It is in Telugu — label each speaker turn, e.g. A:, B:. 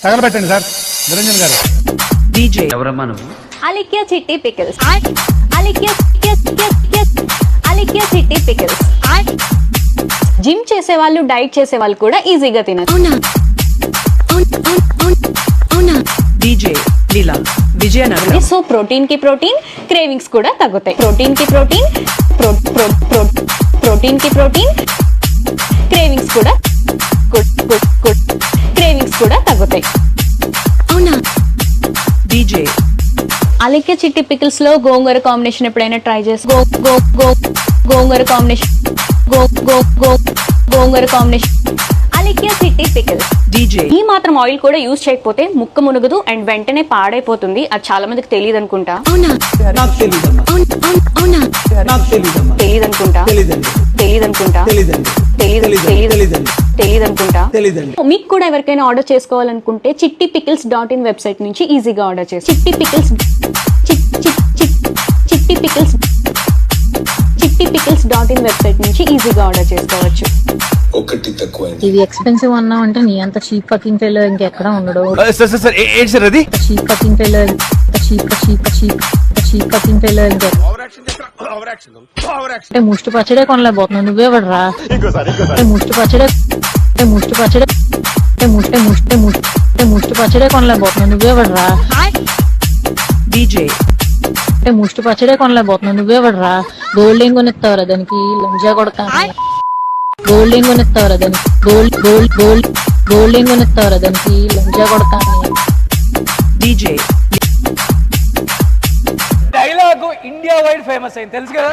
A: తగలబెట్టండి సార్ నిరంజన్ గారు.
B: డీజే ఎవరమ్మా నువ్వు?
C: అలిక్యా చిట్టి పికిల్స్. అలిక్యా చిట్టి పికిల్స్. జిమ్ చేసే వాళ్ళు, డైట్ చేసే వాళ్ళు కూడా ఈజీగా తినచ్చు.
B: డీజే లీలా విజయనగరం.
C: సో ప్రోటీన్ కి ప్రోటీన్, క్రేవింగ్స్ కూడా తగ్గుతాయి. ప్రోటీన్ కి ప్రోటీన్, క్రేవింగ్స్ కూడా తగ్గుతాయి.
B: డీజే
C: అలిక్య చిట్టి పికిల్స్ లో గోంగూర కాంబినేషన్ ఎప్పుడైనా ట్రై చేసి గోంగూర కాంబినేషన్ అలిక్య చిట్టి పికిల్స్.
B: డీజే
C: ఈ మాత్రం ఆయిల్ కూడా యూజ్ చేయకపోతే ముక్క మునుగదు అండ్ వెంటనే పాడైపోతుంది. అది చాలా మందికి తెలియదు అనుకుంటా. మీకు కూడా ఎవరికైనా ఆర్డర్ చేసుకోవాలనుకుంటే chittypickles.in వెబ్సైట్ నుంచి ఈజీగా ఆర్డర్ చేసి chittypickles.in వెబ్సైట్ నుంచి ఈజీగా ఆర్డర్ చేసుకోవచ్చు.
D: ఇది ఎక్స్పెన్సివ్ అన్నావు అంటే నీ అంత చీప్ ఫకింగ్ ఫెలో ఇంకెక్కడ ఉండడు. చీప్ ఫకింగ్ ఫెలో అంటే ముష్టి పచ్చడే కొనలేకపోతున్నావు. నువ్వేవడరా ముష్టి పచ్చడే కొనలేకపోతున్నావు. నువ్వేవడరా
B: డీజే
D: ముష్టి పచ్చడే కొనలేకపోతున్నావు. నువ్వేవడరా గోల్డ్ కొనిస్తావరా దానికి లంజా కొడతా. గోల్డ్ కొనిస్తావరా దానికి గోల్డ్ కొనిస్తావరా దానికి లంజా కొడతా.
B: DJ
E: dialogue India wide famous అయింది తెలుసు కదా.